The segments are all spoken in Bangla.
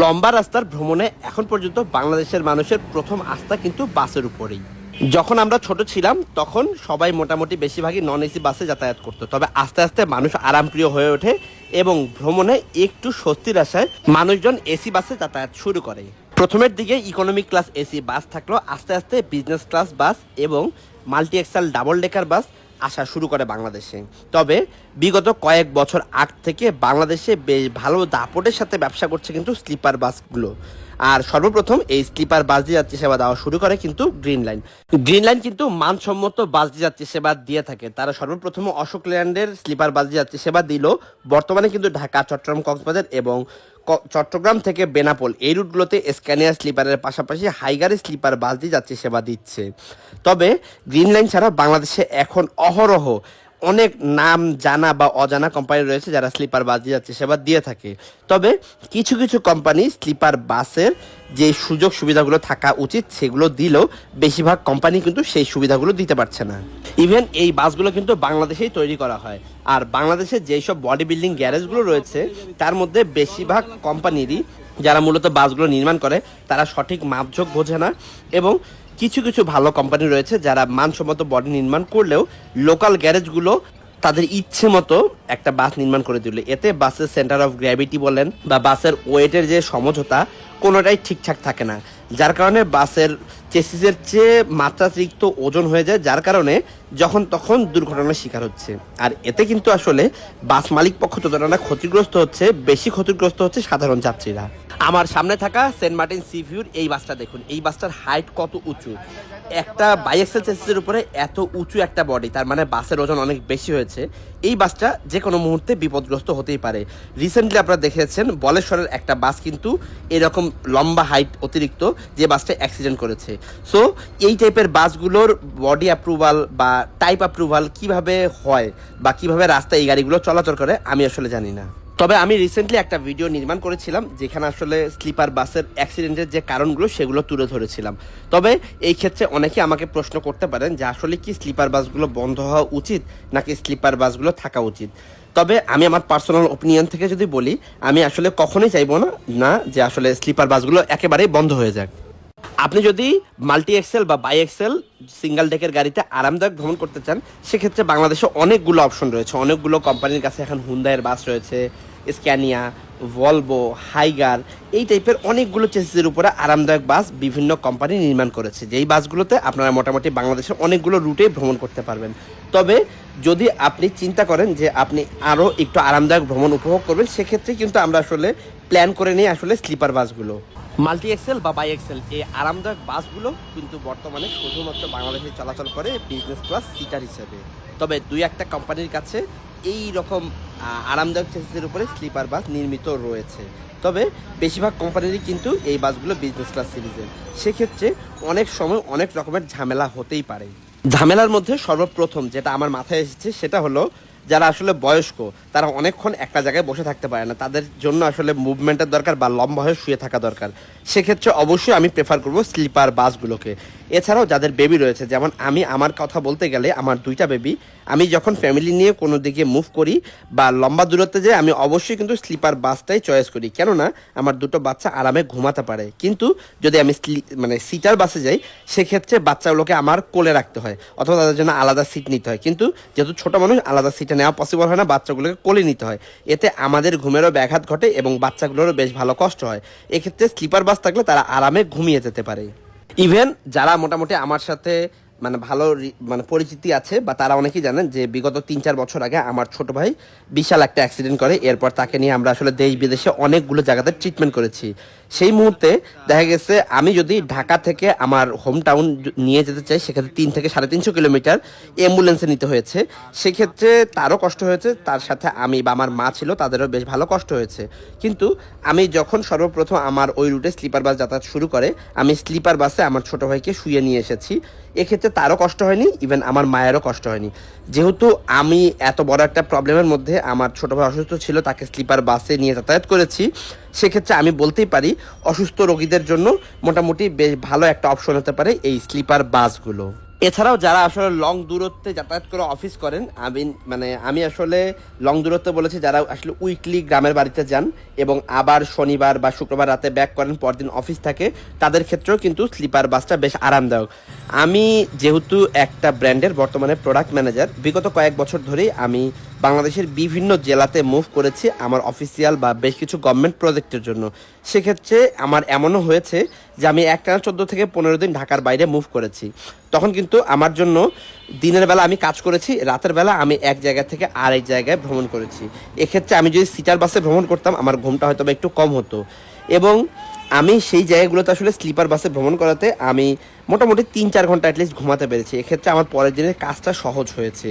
লম্বা রাস্তার ভ্রমণে এখন পর্যন্ত বাংলাদেশের মানুষের প্রথম আস্থা কিন্তু বাসের উপরেই। যখন আমরা ছোট ছিলাম তখন সবাই মোটামুটি বেশিরভাগই নন এসি বাসে যাতায়াত করতো, তবে আস্তে আস্তে মানুষ আরামপ্রিয় হয়ে ওঠে এবং ভ্রমণে একটু স্বস্তির আশায় মানুষজন এসি বাসে যাতায়াত শুরু করে। প্রথমের দিকে ইকোনমি ক্লাস এসি বাস থাকলো, আস্তে আস্তে বিজনেস ক্লাস বাস এবং মাল্টি এক্সেল ডাবল ডেকার বাস আসা শুরু করে বাংলাদেশে। তবে বিগত কয়েক বছর আগ থেকে বাংলাদেশে বেশ ভালো দাপটের সাথে ব্যবসা করছে কিন্তু স্লিপার বাসগুলো। আর সর্বপ্রথম এই স্লিপার বাস দিয়ে যাত্রী সেবা দেওয়া শুরু করে কিন্তু গ্রিন লাইন। গ্রিন লাইন কিন্তু মানসম্মত বাস দিয়ে যাত্রী সেবা দিয়ে থাকে। তারা সর্বপ্রথম অশোক ল্যান্ডের স্লিপার বাস দিয়ে যাত্রী সেবা দিল। বর্তমানে কিন্তু ঢাকা, চট্টগ্রাম, কক্সবাজার এবং চট্টগ্রাম থেকে বেনাপোল এই রুটগুলোতে স্ক্যানিয়ার স্লিপারের পাশাপাশি হাইগার স্লিপার বাস দিয়ে যাত্রী সেবা দিচ্ছে। তবে গ্রিন লাইন ছাড়া বাংলাদেশে এখন অহরহ অনেক নাম জানা বা অজানা কোম্পানি রয়েছে যারা স্লিপার বাস দিয়ে যাত্রী সেবা দিয়ে থাকে। তবে কিছু কিছু কোম্পানি স্লিপার বাসের যে সুযোগ সুবিধাগুলো থাকা উচিত সেগুলো দিলেও বেশিরভাগ কোম্পানি কিন্তু সেই সুবিধাগুলো দিতে পারছে না। ইভেন এই বাসগুলো কিন্তু বাংলাদেশেই তৈরি করা হয়। আর বাংলাদেশে যেই সব বডি বিল্ডিং গ্যারেজগুলো রয়েছে তার মধ্যে বেশিরভাগ কোম্পানিরই যারা মূলত বাসগুলো নির্মাণ করে তারা সঠিক মাপঝোঁক বোঝে না, এবং কিছু কিছু ভালো কোম্পানি রয়েছে যারা মানসম্মত বডি নির্মাণ করলেও লোকাল গ্যারেজগুলো তাদের ইচ্ছে মতো একটা বাস নির্মাণ করে দিল। এতে বাসের সেন্টার অফ গ্র্যাভিটি বলেন বা বাসের ওয়েটের যে সমঝোতা কোনোটাই ঠিকঠাক থাকে না, যার কারণে বাসের চেসিসের চেয়ে মাত্রাতিরিক্ত ওজন হয়ে যায়, যার কারণে যখন তখন দুর্ঘটনার শিকার হচ্ছে। আর এতে কিন্তু আসলে বাস মালিক পক্ষ যতটা না ক্ষতিগ্রস্ত হচ্ছে, বেশি ক্ষতিগ্রস্ত হচ্ছে সাধারণ যাত্রীরা। আমার সামনে থাকা সেন্ট মার্টিন সি ভিউর এই বাসটা দেখুন, এই বাসটার হাইট কত উঁচু। একটা বাইএক্সেল চেসিসের উপরে এত উঁচু একটা বডি, তার মানে বাসের ওজন অনেক বেশি হয়েছে। এই বাসটা যে কোনো মুহূর্তে বিপদগ্রস্ত হতেই পারে। রিসেন্টলি আপনারা দেখেছেন বলেশ্বরের একটা বাস কিন্তু এরকম লম্বা হাইট অতিরিক্ত যে বাসটা অ্যাক্সিডেন্ট করেছে। সো এই টাইপের বাসগুলোর বডি অ্যাপ্রুভাল বা টাইপ অ্যাপ্রুভাল কিভাবে হয় বা কিভাবে রাস্তায় এই গাড়িগুলো চলাচল করে আমি আসলে জানি না। তবে আমি রিসেন্টলি একটা ভিডিও নির্মাণ করেছিলাম যেখানে আসলে স্লিপার বাসের অ্যাক্সিডেন্টের যে কারণগুলো সেগুলো তুলে ধরেছিলাম। তবে এই ক্ষেত্রে অনেকে আমাকে প্রশ্ন করতে পারেন যে আসলে কি স্লিপার বাসগুলো বন্ধ হওয়া উচিত নাকি স্লিপার বাসগুলো থাকা উচিত। তবে আমি আমার পার্সোনাল ওপিনিয়ন থেকে যদি বলি, আমি আসলে কখনোই চাইবো না যে আসলে স্লিপার বাসগুলো একেবারেই বন্ধ হয়ে যাক। আপনি যদি মাল্টি এক্সেল বা বাই এক্সেল সিঙ্গেল ডেকের গাড়িতে আরামদায়ক ভ্রমণ করতে চান সেক্ষেত্রে বাংলাদেশে অনেকগুলো অপশন রয়েছে। অনেকগুলো কোম্পানির কাছে এখন হুন্দাইয়ের বাস রয়েছে, স্ক্যানিয়া, ভলভো, হাইগার এই টাইপের অনেকগুলো চেসিসের উপরে আরামদায়ক বাস বিভিন্ন কোম্পানি নির্মাণ করেছে, যেই বাসগুলোতে আপনারা মোটামুটি বাংলাদেশের অনেকগুলো রুটে ভ্রমণ করতে পারবেন। তবে যদি আপনি চিন্তা করেন যে আপনি আরও একটু আরামদায়ক ভ্রমণ উপভোগ করবেন সেক্ষেত্রে কিন্তু আমরা আসলে প্ল্যান করে নিই আসলে স্লিপার বাসগুলো। মাল্টি এক্সেল বা বাই এক্সেল এই আরামদায়ক বাসগুলো কিন্তু বর্তমানে শুধুমাত্র বাংলাদেশে চলাচল করে বিজনেস ক্লাস সিটার হিসেবে। তবে দুই একটা কোম্পানির কাছে এই রকম আরামদায়ক চেসিসের উপরে স্লিপার বাস নির্মিত রয়েছে। তবে বেশিরভাগ কোম্পানিরই কিন্তু এই বাসগুলো বিজনেস ক্লাস সিরিজের। সেক্ষেত্রে অনেক সময় অনেক রকমের ঝামেলা হতেই পারে। ঝামেলার মধ্যে সর্বপ্রথম যেটা আমার মাথায় এসেছে সেটা হলো যারা আসলে বয়স্ক তারা অনেকক্ষণ একটা জায়গায় বসে থাকতে পারে না, তাদের জন্য আসলে মুভমেন্টের দরকার বা লম্বা হয়ে শুয়ে থাকা দরকার। সেক্ষেত্রে অবশ্যই আমি প্রেফার করব স্লিপার বাসগুলোকে। এছাড়াও যাদের বেবি রয়েছে, যেমন আমি আমার কথা বলতে গেলে আমার দুইটা বেবি, আমি যখন ফ্যামিলি নিয়ে কোনো দিকে মুভ করি বা লম্বা দূরত্বে যাই আমি অবশ্যই কিন্তু স্লিপার বাসটাই চয়েস করি, কেননা আমার দুটো বাচ্চা আরামে ঘুমাতে পারে। কিন্তু যদি আমি সিটার বাসে যাই সেক্ষেত্রে বাচ্চাগুলোকে আমার কোলে রাখতে হয় অথবা তাদের জন্য আলাদা সিট নিতে হয়, কিন্তু যেহেতু ছোটো মানুষ আলাদা সিটে নেওয়া পসিবল হয় না, বাচ্চাগুলোকে কোলে নিতে হয়। এতে আমাদের ঘুমেরও ব্যাঘাত ঘটে এবং বাচ্চাগুলোরও বেশ ভালো কষ্ট হয়। এক্ষেত্রে স্লিপার বাস থাকলে তারা আরামে ঘুমিয়ে যেতে পারে। ইভেন যারা মোটামুটি আমার সাথে ভালো পরিচিতি আছে বা তারা অনেকেই জানেন যে বিগত 3-4 বছর আগে আমার ছোট ভাই বিশাল একটা অ্যাক্সিডেন্ট করে, এরপর তাকে নিয়ে আমরা আসলে দেশ বিদেশে অনেকগুলো জায়গাতে ট্রিটমেন্ট করেছি। সেই মুহূর্তে দেখা গেছে আমি যদি ঢাকা থেকে আমার হোম টাউন নিয়ে যেতে চাই সেক্ষেত্রে 3 থেকে 350 কিলোমিটার অ্যাম্বুলেন্সে নিতে হয়েছে। সেক্ষেত্রে তারও কষ্ট হয়েছে, তার সাথে আমি বা আমার মা ছিল তাদেরও বেশ ভালো কষ্ট হয়েছে। কিন্তু আমি যখন সর্বপ্রথম আমার ওই রুটে স্লিপার বাস যাতায়াত শুরু করে আমি স্লিপার বাসে আমার ছোট ভাইকে শুয়ে নিয়ে এসেছি। এক্ষেত্রে তারও কষ্ট হয়নি, ইভেন আমার মায়েরও কষ্ট হয়নি। যেহেতু আমি এত বড় একটা প্রবলেমের মধ্যে আমার ছোট ভাই অসুস্থ ছিল তাকে স্লিপার বাসে নিয়ে যাতায়াত করেছি, সেক্ষেত্রে আমি বলতেই পারি অসুস্থ রোগীদের জন্য মোটামুটি বেশ ভালো একটা অপশন হতে পারে এই স্লিপার বাসগুলো। এছাড়াও যারা আসলে লং দূরত্বে যাতায়াত করে অফিস করেন, আমি আসলে লং দূরত্বে বলেছি যারা আসলে উইকলি গ্রামের বাড়িতে যান এবং আবার শনিবার বা শুক্রবার রাতে ব্যাক করেন, পরদিন অফিস থাকে, তাদের ক্ষেত্রেও কিন্তু স্লিপার বাসটা বেশ আরামদায়ক। আমি যেহেতু একটা ব্র্যান্ডের বর্তমানে প্রোডাক্ট ম্যানেজার, বিগত কয়েক বছর ধরেই আমি বাংলাদেশের বিভিন্ন জেলাতে মুভ করেছি আমার অফিসিয়াল বা বেশ কিছু গভর্নমেন্ট প্রজেক্টের জন্য। সেক্ষেত্রে আমার এমনও হয়েছে যে আমি একটানা 14 থেকে 15 দিন ঢাকার বাইরে মুভ করেছি। তখন কিন্তু আমার জন্য দিনের বেলা আমি কাজ করেছি, রাতের বেলা আমি এক জায়গা থেকে আরেক জায়গায় ভ্রমণ করেছি। এক্ষেত্রে আমি যদি সিটার বাসে ভ্রমণ করতাম আমার ঘুমটা হয়তো বা একটু কম হতো, এবং আমি সেই জায়গাগুলোতে আসলে স্লিপার বাসে ভ্রমণ করাতে আমি মোটামুটি 3-4 ঘন্টা অ্যাটলিস্ট ঘুমাতে পেরেছি। এক্ষেত্রে আমার পরের দিনের কাজটা সহজ হয়েছে।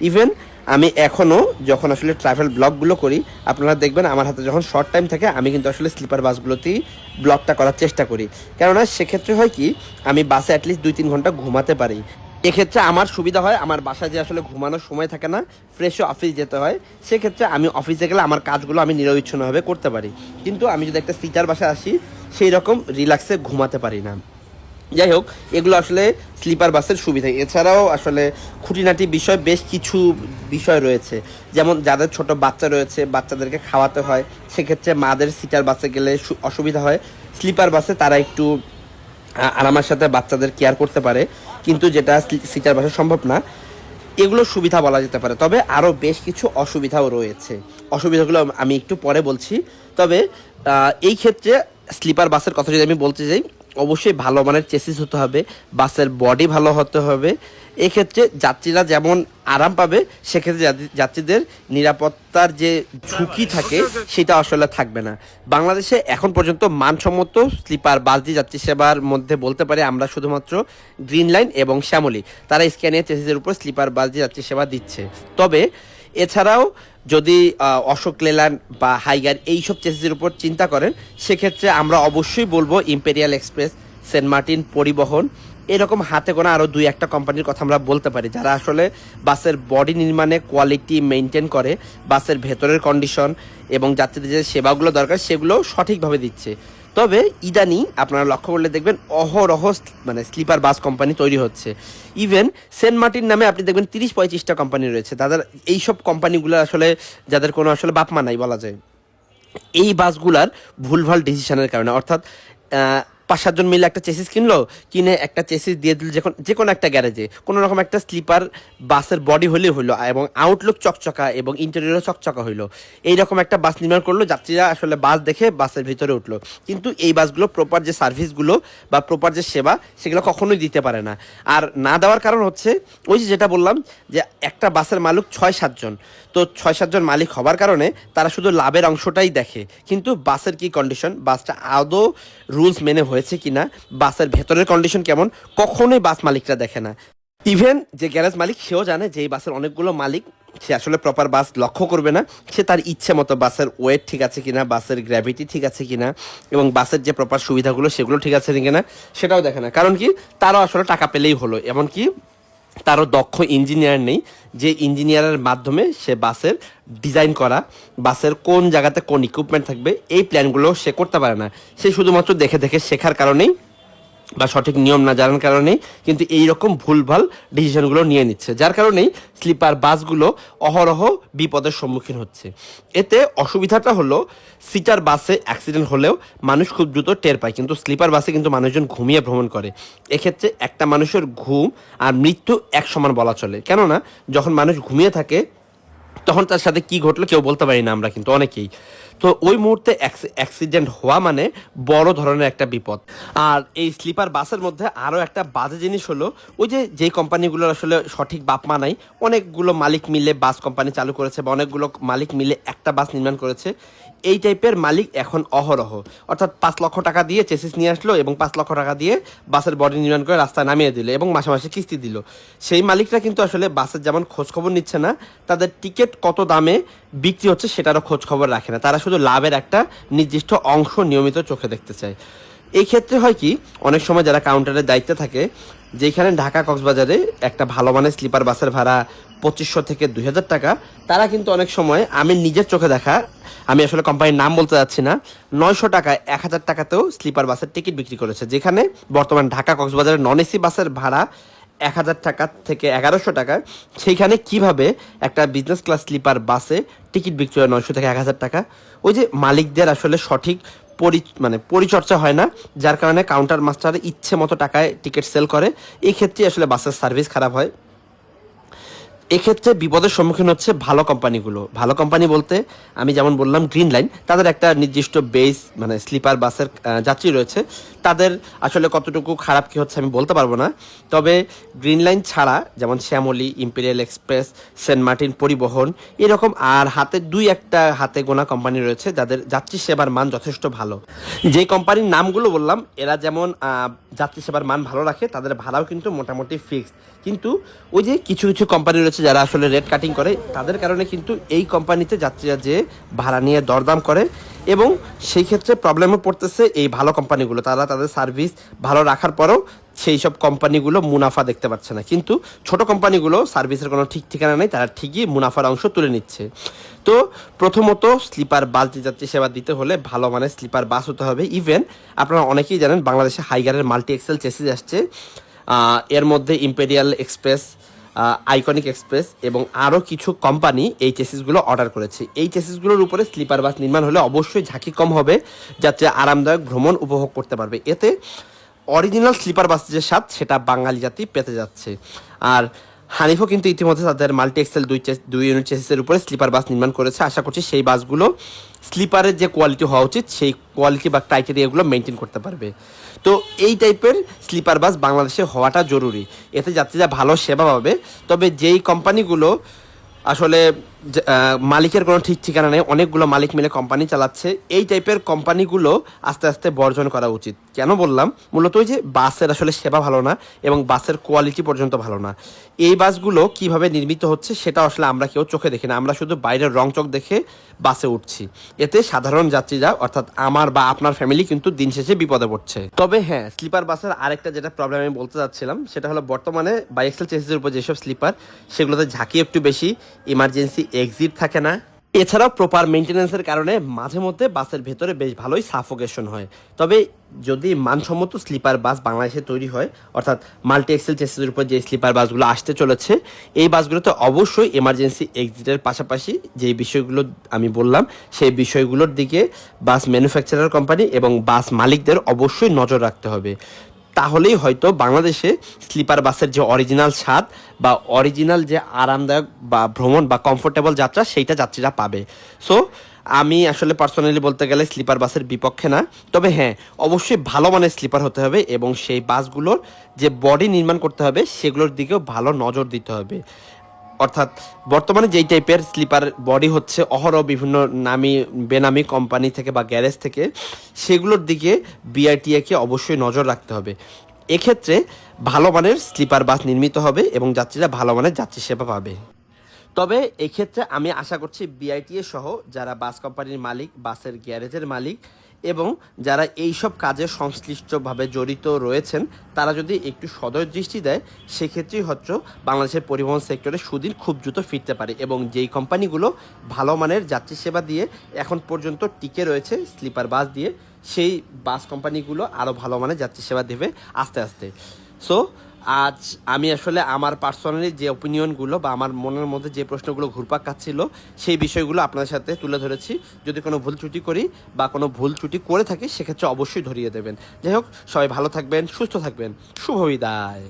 ইভেন আমি এখনও যখন আসলে ট্রাভেল ব্লগগুলো করি, আপনারা দেখবেন আমার হাতে যখন শর্ট টাইম থাকে আমি কিন্তু আসলে স্লিপার বাসগুলোতেই ব্লগটা করার চেষ্টা করি। কেননা সেক্ষেত্রে হয় কি, আমি বাসে অ্যাটলিস্ট 2-3 ঘন্টা ঘুমাতে পারি। এক্ষেত্রে আমার সুবিধা হয়, আমার বাসায় যে আসলে ঘুমানোর সময় থাকে না, ফ্রেশও অফিস যেতে হয়, সেক্ষেত্রে আমি অফিসে গেলে আমার কাজগুলো আমি নিরবিচ্ছিন্নভাবে করতে পারি। কিন্তু আমি যদি একটা সিটার বাসায় আসি সেই রকম রিল্যাক্সে ঘুমাতে পারি না। যাই হোক, এগুলো আসলে স্লিপার বাসের সুবিধা। এছাড়াও আসলে খুঁটিনাটি বিষয় বেশ কিছু বিষয় রয়েছে, যেমন যাদের ছোট বাচ্চা রয়েছে, বাচ্চাদেরকে খাওয়াতে হয়, সেক্ষেত্রে মাদের সিটার বাসে গেলে অসুবিধা হয়। স্লিপার বাসে তারা একটু আরামের সাথে বাচ্চাদের কেয়ার করতে পারে, কিন্তু যেটা সিটার বাসে সম্ভব না। এগুলো সুবিধা বলা যেতে পারে, তবে আরও বেশ কিছু অসুবিধাও রয়েছে। অসুবিধাগুলো আমি একটু পরে বলছি। তবে এই ক্ষেত্রে স্লিপার বাসের কথা যদি আমি বলতে যাই, অবশ্যই ভালো মানের চেসিস হতে হবে, বাসের বডি ভালো হতে হবে। এক্ষেত্রে যাত্রীরা যেমন আরাম পাবে, সেক্ষেত্রে যাত্রীদের নিরাপত্তার যে ঝুঁকি থাকে সেটা আসলে থাকবে না। বাংলাদেশে এখন পর্যন্ত মানসম্মত স্লিপার বাস দিয়ে যাত্রী সেবার মধ্যে বলতে পারি আমরা শুধুমাত্র গ্রিন লাইন এবং শ্যামলী, তারা স্ক্যানিয়ার চেসিসের উপর স্লিপার বাস দিয়ে যাত্রী সেবা দিচ্ছে। তবে এছাড়াও যদি অশোক লেল্যান্ড বা হাইগার এইসব চেসিসের উপর চিন্তা করেন, সেক্ষেত্রে আমরা অবশ্যই বলবো ইম্পেরিয়াল এক্সপ্রেস, সেন্ট মার্টিন পরিবহন, এরকম হাতে গোনা আরও 2-1টা কোম্পানির কথা আমরা বলতে পারি, যারা আসলে বাসের বডি নির্মাণে কোয়ালিটি মেনটেন করে, বাসের ভেতরের কন্ডিশন এবং যাত্রীদের যে সেবাগুলো দরকার সেগুলো সঠিকভাবে দিচ্ছে। তবে ইদানিং আপনারা লক্ষ্য করলে দেখবেন অহরহ স্লিপার বাস কোম্পানি তৈরি হচ্ছে। ইভেন সেন্ট মার্টিন নামে আপনি দেখবেন 30-35টা কোম্পানি রয়েছে। তাদের এইসব কোম্পানিগুলো আসলে যাদের কোনো আসলে বাপমা নাই বলা যায়, এই বাসগুলার ভুলভাল ডিসিশনের কারণে। অর্থাৎ 5-7 জন মিলে একটা চেসিস কিনলো, কিনে একটা চেসিস দিয়ে দিল যে কোনো একটা গ্যারেজে, কোনো রকম একটা স্লিপার বাসের বডি হলেই হইলো এবং আউটলুক চকচকা এবং ইন্টেরিয়রও চকচকা হইলো, এইরকম একটা বাস নির্মাণ করলো, যাত্রীরা আসলে বাস দেখে বাসের ভিতরে উঠলো। কিন্তু এই বাসগুলো প্রপার যে সার্ভিসগুলো বা প্রপার যে সেবা সেগুলো কখনোই দিতে পারে না। আর না দেওয়ার কারণ হচ্ছে ওই যেটা বললাম, যে একটা বাসের মালিক 6-7 জন, তো 6-7 জন মালিক হবার কারণে তারা শুধু লাভের অংশটাই দেখে, কিন্তু বাসের কি কন্ডিশন, বাসটা আদৌ রুলস মেনে হয়েছে কিনা, বাসের ভেতরের কন্ডিশন কেমন, কখনোই বাস মালিকরা দেখে না। ইভেন যে গ্যারেজ মালিক সেও জানে যে এই বাসের অনেকগুলো মালিক, সে আসলে প্রপার বাস লক্ষ্য করবে না, সে তার ইচ্ছে মতো বাসের ওয়েট ঠিক আছে কিনা, বাসের গ্র্যাভিটি ঠিক আছে কিনা এবং বাসের যে প্রপার সুবিধাগুলো সেগুলো ঠিক আছে কিনা সেটাও দেখে না। কারণ কি, তারও আসলে টাকা পেলেই হলো, এমনকি তারও দক্ষ ইঞ্জিনিয়ার নেই যে ইঞ্জিনিয়ারের মাধ্যমে সে বাসের ডিজাইন করা, বাসের কোন জায়গাতে কোন ইকুইপমেন্ট থাকবে এই প্ল্যানগুলো সে করতে পারে না। সে শুধুমাত্র দেখে দেখে শেখার কারণেই বা সঠিক নিয়ম না জানার কারণেই কিন্তু এইরকম ভুলভাল ডিসিশনগুলো নিয়ে নিচ্ছে, যার কারণেই স্লিপার বাসগুলো অহরহ বিপদের সম্মুখীন হচ্ছে। এতে অসুবিধাটা হলো, সিটার বাসে অ্যাক্সিডেন্ট হলেও মানুষ খুব দ্রুত টের পায়, কিন্তু স্লিপার বাসে কিন্তু মানুষজন ঘুমিয়ে ভ্রমণ করে। এক্ষেত্রে একটা মানুষের ঘুম আর মৃত্যু এক সমান বলা চলে, কেননা যখন মানুষ ঘুমিয়ে থাকে তখন তার সাথে কি ঘটলো কেউ বলতে পারি না আমরা, কিন্তু অনেকেই। তো ওই মুহূর্তে অ্যাক্সিডেন্ট হওয়া মানে বড় ধরনের একটা বিপদ। আর এই স্লিপার বাসের মধ্যে আরও একটা বাজে জিনিস হলো, ওই যেই কোম্পানিগুলোর আসলে সঠিক বাপমা নাই, অনেকগুলো মালিক মিলে বাস কোম্পানি চালু করেছে বা অনেকগুলো মালিক মিলে একটা বাস নির্মাণ করেছে, এই টাইপের মালিক এখন অহরহ। অর্থাৎ 5 লক্ষ টাকা দিয়ে চেসিস নিয়ে আসলো এবং 5 লক্ষ টাকা দিয়ে বাসের বডি নির্মাণ করে রাস্তায় নামিয়ে দিল এবং মাসে মাসে কিস্তি দিল। সেই মালিকরা কিন্তু আসলে বাসের যেমন খোঁজখবর নিচ্ছে না, তাদের টিকিট কত দামে বিক্রি হচ্ছে সেটারও খোঁজখবর রাখে না, তারা শুধু লাভের একটা নির্দিষ্ট অংশ নিয়মিত চোখে দেখতে চায়। এই ক্ষেত্রে হয় কি, অনেক সময় যারা কাউন্টারের দায়িত্বে থাকে, যেখানে ঢাকা কক্সবাজারে একটা ভালো মানের স্লিপার বাসের ভাড়া 2500 থেকে 2000 টাকা, তারা কিন্তু অনেক সময়, আমি নিজের চোখে দেখা, আমি আসলে কোম্পানির নাম বলতে যাচ্ছি না, 900 টাকায় 1000 টাকাতেও স্লিপার বাসের টিকিট বিক্রি করেছে, যেখানে বর্তমান ঢাকা কক্সবাজারের নন এসি বাসের ভাড়া 1000 টাকা থেকে 1100 টাকা, সেইখানে কিভাবে একটা বিজনেস ক্লাস স্লিপার বাসে টিকিট বিক্রি হয় 900 থেকে 1000 টাকা। ওই যে মালিকদের আসলে সঠিক পরিচর্যা হয় না, যার কারণে কাউন্টার মাস্টার ইচ্ছে মতো টাকায় টিকিট সেল করে। এই ক্ষেত্রে আসলে বাসের সার্ভিস খারাপ হয়। এক্ষেত্রে বিপদের সম্মুখীন হচ্ছে ভালো কোম্পানিগুলো। ভালো কোম্পানি বলতে আমি যেমন বললাম গ্রিন লাইন, তাদের একটা নির্দিষ্ট বেস স্লিপার বাসের যাত্রী রয়েছে। তাদের আসলে কতটুকু খারাপ কী হচ্ছে আমি বলতে পারবো না। তবে গ্রিন লাইন ছাড়া যেমন Shyamoli, Imperial Express, Saint Martin পরিবহন, এরকম আর হাতে গোনা কোম্পানি রয়েছে যাদের যাত্রী সেবার মান যথেষ্ট ভালো। যে কোম্পানির নামগুলো বললাম এরা যেমন যাত্রী সেবার মান ভালো রাখে, তাদের ভাড়াও কিন্তু মোটামুটি ফিক্সড। কিন্তু ওই যে কিছু কিছু কোম্পানি রয়েছে যারা আসলে রেট কাটিং করে, তাদের কারণে কিন্তু এই কোম্পানিতে যাত্রীরা যে ভাড়া নিয়ে দরদাম করে, এবং সেই ক্ষেত্রে প্রবলেমে পড়তেছে এই ভালো কোম্পানিগুলো। তারা তাদের সার্ভিস ভালো রাখার পরেও সেই সব কোম্পানিগুলো মুনাফা দেখতে পাচ্ছে না। কিন্তু ছোট কোম্পানিগুলো সার্ভিসের কোনো ঠিক ঠিকানা নেই, তারা ঠিকই মুনাফার অংশ তুলে নিচ্ছে। তো প্রথমত স্লিপার বাস যাত্রী সেবা দিতে হলে ভালো মানের স্লিপার বাস হতে হবে। ইভেন আপনারা অনেকেই জানেন বাংলাদেশে হাইগারের মাল্টি এক্সেল চেসিস আসছে। এর মধ্যে ইম্পেরিয়াল এক্সপ্রেস, আইকনিক এক্সপ্রেস এবং আরও কিছু কোম্পানি এই চেসিসগুলো অর্ডার করেছে। এই চেসিসগুলোর উপরে স্লিপার বাস নির্মাণ হলে অবশ্যই ঝাঁকি কম হবে, যাতে আরামদায়ক ভ্রমণ উপভোগ করতে পারবে। এতে অরিজিনাল স্লিপার বাস যে স্বাদ সেটা বাঙালি জাতি পেতে যাচ্ছে। আর হানিফও কিন্তু ইতিমধ্যে তাদের মাল্টি এক্সেল 2 ইউনিট চেসিসের উপরে স্লিপার বাস নির্মাণ করেছে। আশা করছি সেই বাসগুলো স্লিপারের যে কোয়ালিটি হওয়া উচিত সেই কোয়ালিটি বা ক্রাইটেরিয়াগুলো মেনটেন করতে পারবে। তো এই টাইপের স্লিপার বাস বাংলাদেশে হওয়াটা জরুরি, এতে যাত্রীরা ভালো সেবা পাবে। তবে যেই কোম্পানিগুলো আসলে মালিকের কোনো ঠিক ঠিকানা নেই, অনেকগুলো মালিক মিলে কোম্পানি চালাচ্ছে, এই টাইপের কোম্পানিগুলো আস্তে আস্তে বর্জন করা উচিত। কেন বললাম, মূলত ওই যে বাসের আসলে সেবা ভালো না এবং বাসের কোয়ালিটি পর্যন্ত ভালো না। এই বাসগুলো কিভাবে নির্মিত হচ্ছে সেটা আসলে আমরা কেউ চোখে দেখি না, আমরা শুধু বাইরের রং চোখ দেখে বাসে উঠছি। এতে সাধারণ যাত্রীরা অর্থাৎ আমার বা আপনার ফ্যামিলি কিন্তু দিন শেষে বিপদে পড়ছে। তবে হ্যাঁ, স্লিপার বাসের আরেকটা যেটা প্রবলেম আমি বলতে চাচ্ছিলাম সেটা হলো বর্তমানে বাইএক্সেল চেসিসের উপর যেসব স্লিপার, সেগুলোতে ঝাঁকি একটু বেশি, ইমার্জেন্সি এক্সিট থাকে না। এছাড়াও প্রপার মেনটেন্যান্সের কারণে মাঝে মধ্যে বাসের ভেতরে বেশ ভালোই সাফোকেশন হয়। তবে যদি মানসম্মত স্লিপার বাস বাংলাদেশে তৈরি হয়, অর্থাৎ মাল্টি এক্সেল চেসিসের উপর যে স্লিপার বাসগুলো আসতে চলেছে, এই বাসগুলোতে অবশ্যই এমার্জেন্সি এক্সিটের পাশাপাশি যে বিষয়গুলো আমি বললাম সেই বিষয়গুলোর দিকে বাস ম্যানুফ্যাকচারার কোম্পানি এবং বাস মালিকদের অবশ্যই নজর রাখতে হবে। তাহলেই হয়তো বাংলাদেশে স্লিপার বাসের যে অরিজিনাল স্বাদ বা অরিজিনাল যে আরামদায়ক বা ভ্রমণ বা কমফোর্টেবল যাত্রা সেইটা যাত্রীরা পাবে। সো আমি আসলে পার্সোনালি বলতে গেলে স্লিপার বাসের বিপক্ষে না। তবে হ্যাঁ, অবশ্যই ভালো মানের স্লিপার হতে হবে এবং সেই বাসগুলোর যে বডি নির্মাণ করতে হবে সেগুলোর দিকেও ভালো নজর দিতে হবে। অর্থাৎ বর্তমানে যেই টাইপের স্লিপার বডি হচ্ছে অহরহ বিভিন্ন নামি বেনামি কোম্পানি থেকে বা গ্যারেজ থেকে, সেগুলোর দিকে বিআরটিএকে অবশ্যই নজর রাখতে হবে। এক্ষেত্রে ভালো মানের স্লিপার বাস নির্মিত হবে এবং যাত্রীরা ভালো মানের যাত্রী সেবা পাবে। তবে এক্ষেত্রে আমি আশা করছি বিআইটিএ সহ যারা বাস কোম্পানির মালিক, বাসের গ্যারেজের মালিক এবং যারা এইসব কাজে সংশ্লিষ্টভাবে জড়িত রয়েছেন, তারা যদি একটু সদয় দৃষ্টি দেয়, সেক্ষেত্রেই হচ্ছে বাংলাদেশের পরিবহন সেক্টরে সুদিন খুব দ্রুত ফিরতে পারে। এবং যেই কোম্পানিগুলো ভালো মানের যাত্রী সেবা দিয়ে এখন পর্যন্ত টিকে রয়েছে স্লিপার বাস দিয়ে, সেই বাস কোম্পানিগুলো আরও ভালো মানের যাত্রী সেবা দেবে আস্তে আস্তে। সো আজ আমি আসলে আমার পার্সোনালি যে ওপিনিয়নগুলো বা আমার মনের মধ্যে যে প্রশ্নগুলো ঘুরপাক খাচ্ছিল সেই বিষয়গুলো আপনাদের সাথে তুলে ধরেছি। যদি কোনো ভুল ত্রুটি করি বা কোনো ভুল ত্রুটি করে থাকি সেক্ষেত্রে অবশ্যই ধরিয়ে দেবেন। যাই হোক, সবাই ভালো থাকবেন, সুস্থ থাকবেন, শুভ বিদায়।